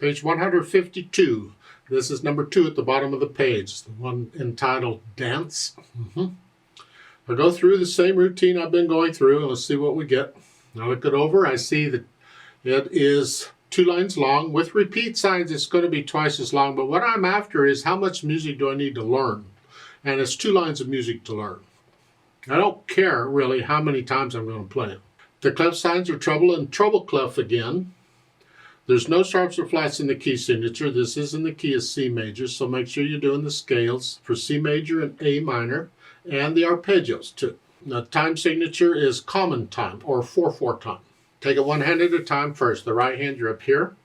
Page 152. This is number 2 at the bottom of the page, the one entitled Dance. I'll go through the same routine I've been going through, and let's see what we get. I look it over. I see that it is 2 lines long. With repeat signs, it's going to be twice as long, but what I'm after is how much music do I need to learn? And it's 2 lines of music to learn. I don't care, really, how many times I'm going to play it. The clef signs are treble and treble clef again. There's no sharps or flats in the key signature. This is in the key of C major, so make sure you're doing the scales for C major and A minor, and the arpeggios too. The time signature is common time, or 4/4 time. Take it one hand at a time first. The right hand, you're up here.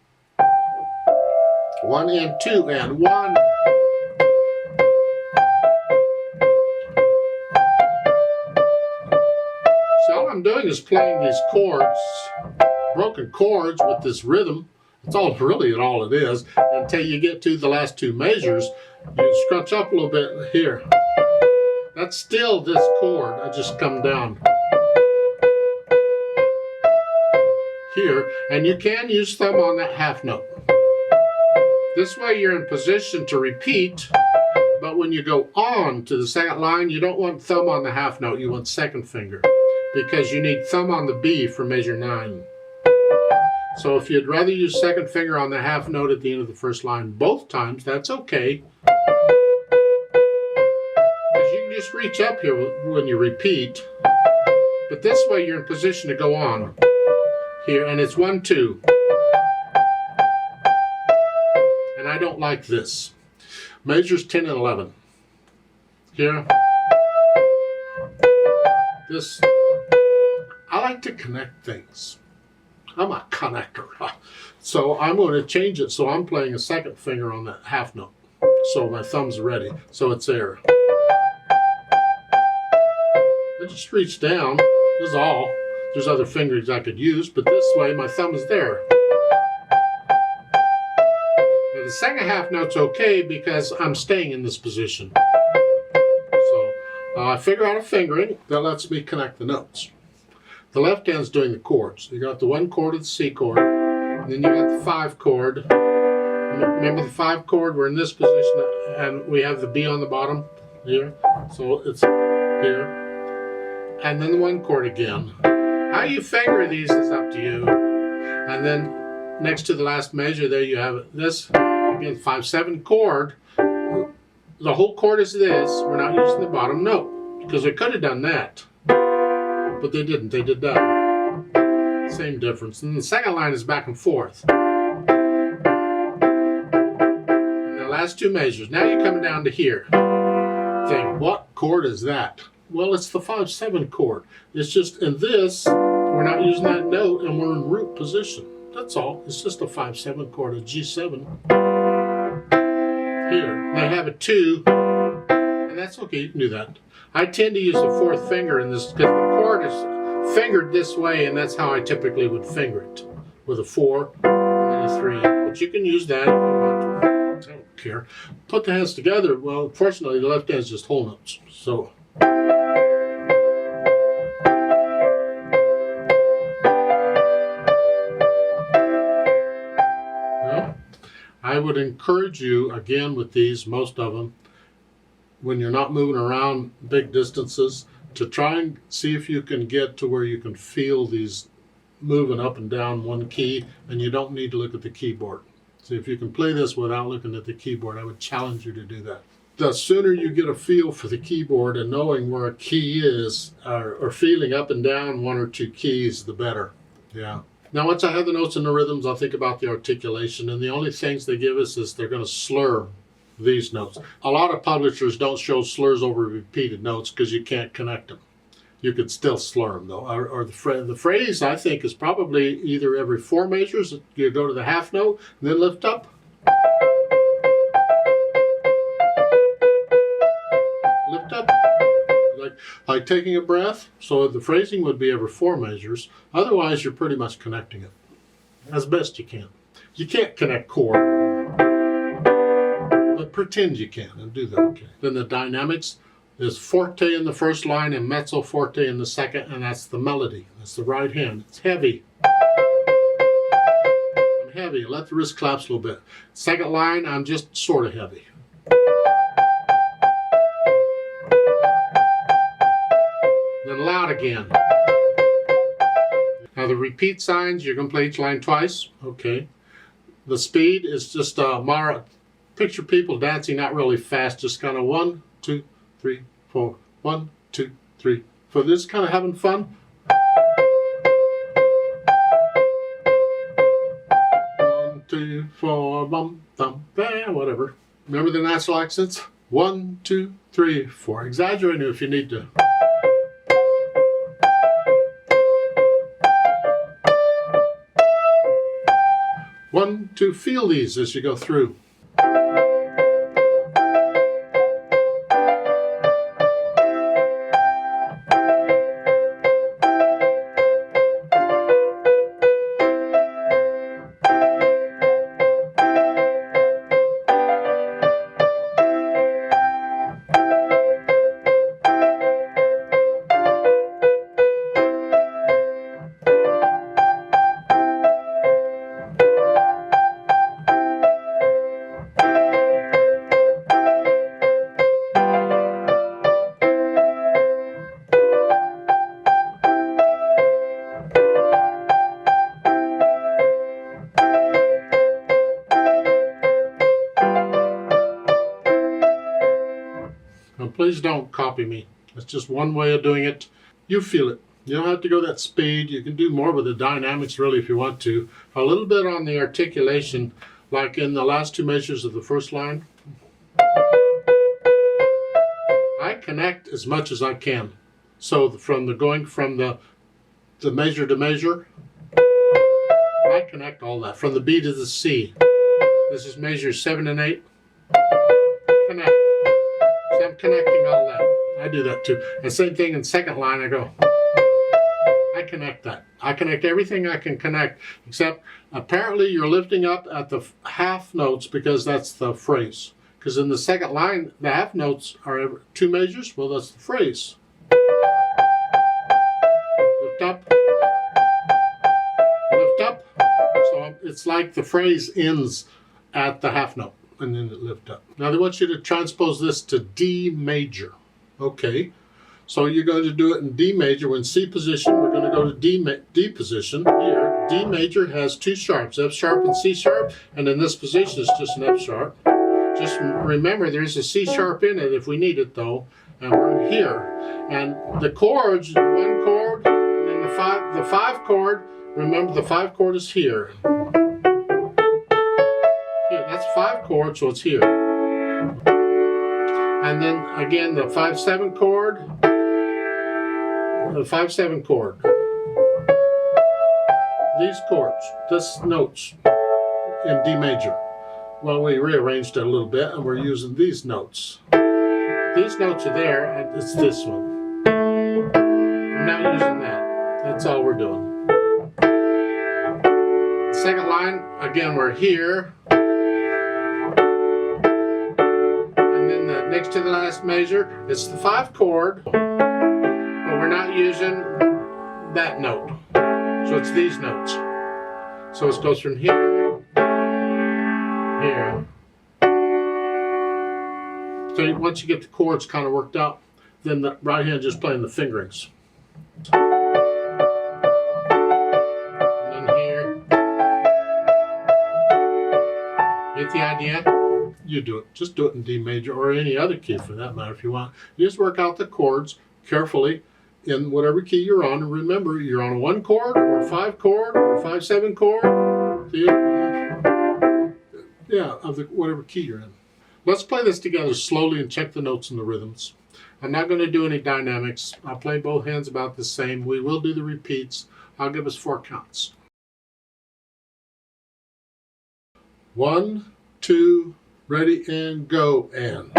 1 and 2 and 1. So all I'm doing is playing these chords, broken chords with this rhythm. That's all it is, until you get to the last 2 measures. You scrunch up a little bit here. That's still this chord. I just come down here, and you can use thumb on that half note. This way you're in position to repeat, but when you go on to the second line, you don't want thumb on the half note, you want second finger, because you need thumb on the B for measure 9. So if you'd rather use second finger on the half note at the end of the first line both times, that's okay. Because you can just reach up here when you repeat. But this way you're in position to go on here, and it's 1, 2. And I don't like this. Measures 10 and 11. Here. This. I like to connect things. I'm a connector. So I'm going to change it so I'm playing a second finger on that half note. So my thumb's ready. So it's there. I just reach down. This is all. There's other fingers I could use, but this way my thumb is there. Now the second half note's okay because I'm staying in this position. So I figure out a fingering that lets me connect the notes. The left hand's doing the chords. You got the 1 chord of the C chord, and then you got the 5 chord. Remember the 5 chord? We're in this position, and we have the B on the bottom here. So it's here. And then the 1 chord again. How you finger these is up to you. And then next to the last measure there, you have this, again, 5/7 chord. The whole chord is this. We're not using the bottom note, because we could have done that. But they didn't. They did that. Same difference. And the second line is back and forth. And the last 2 measures. Now you're coming down to here. Think, what chord is that? Well, it's the 5/7 chord. It's just in this, we're not using that note, and we're in root position. That's all. It's just a 5/7 chord, a G7. Here. They have a 2, and that's okay. You can do that. I tend to use the 4th finger in this because the chord is fingered this way, and that's how I typically would finger it, with a 4 and then a 3. But you can use that if you want to. I don't care. Put the hands together. Well, unfortunately, the left hand's just whole notes. So. Well, I would encourage you, again, with these, most of them, when you're not moving around big distances, to try and see if you can get to where you can feel these moving up and down one key, and you don't need to look at the keyboard. See if you can play this without looking at the keyboard. I would challenge you to do that. The sooner you get a feel for the keyboard and knowing where a key is, or feeling up and down 1 or 2 keys, the better. Yeah. Now once I have the notes and the rhythms, I'll think about the articulation, and the only things they give us is they're going to slur these notes. A lot of publishers don't show slurs over repeated notes because you can't connect them. You could still slur them though. Or the phrase, I think, is probably either every 4 measures, you go to the half note and then lift up. Lift up. Like taking a breath. So the phrasing would be every 4 measures. Otherwise, you're pretty much connecting it as best you can. You can't connect chord, but pretend you can and do that. Okay. Then the dynamics is forte in the first line and mezzo forte in the second, and that's the melody. That's the right hand. It's heavy. I'm heavy. heavy. Let the wrist collapse a little bit. Second line, I'm just sort of heavy. Then loud again. Now the repeat signs, you're going to play each line twice. Okay. The speed is just picture people dancing, not really fast, just kind of 1, 2, 3, 4, 1, 2, 3, 4. Just kind of having fun. 1, 2, 4, bum, thump, whatever. Remember the natural accents? 1, 2, 3, 4. Exaggerating if you need to. One, two, feel these as you go through. Please don't copy me. It's just one way of doing it. You feel it. You don't have to go that speed. You can do more with the dynamics really if you want to. A little bit on the articulation, like in the last two measures of the first line. I connect as much as I can. So going from the measure to measure, I connect all that. From the B to the C. This is measures 7 and 8. Connect. So I'm connecting all that. I do that too. And same thing in second line, I go. I connect that. I connect everything I can connect, except apparently you're lifting up at the half notes because that's the phrase. Because in the second line, the half notes are 2 measures. Well, that's the phrase. Lift up. Lift up. So it's like the phrase ends at the half note. And then it lift up. Now they want you to transpose this to D major. Okay, so you're going to do it in D major. We're in C position. We're going to go to D position here. D major has 2 sharps, F sharp and C sharp. And in this position, it's just an F sharp. Just remember, there's a C sharp in it if we need it though. And we're here. And the chords, 1 chord, and then the 5 chord. Remember, the 5 chord is here. That's 5 chords, so it's here. And then again, the 5/7 chord, the 5/7 chord. These chords, this notes in D major. Well, we rearranged it a little bit, and we're using these notes. These notes are there, and it's this one. I'm not using that. That's all we're doing. Second line, again, we're here. Next to the last measure, it's the 5 chord, but we're not using that note. So it's these notes. So it goes from here, here. So once you get the chords kind of worked out, then the right hand just playing the fingerings. And then here. Get the idea? You do it. Just do it in D major or any other key for that matter if you want. You just work out the chords carefully in whatever key you're on. And remember, you're on a 1 chord or a 5 chord or a 5/7 chord. Of whatever key you're in. Let's play this together slowly and check the notes and the rhythms. I'm not going to do any dynamics. I'll play both hands about the same. We will do the repeats. I'll give us 4 counts. 1, 2, ready and go, and.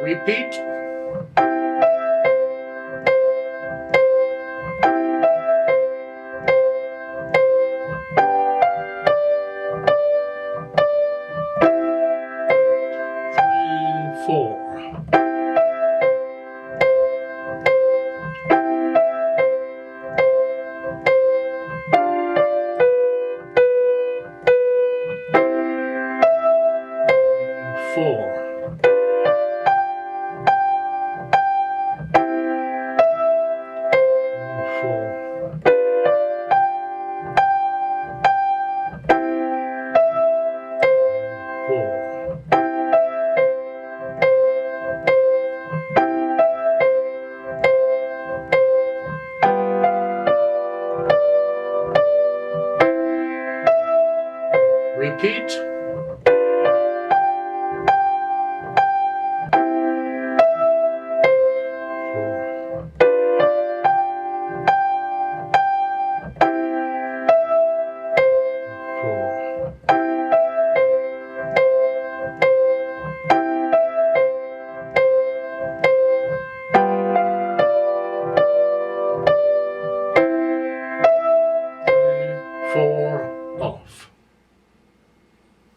Repeat. Three, four.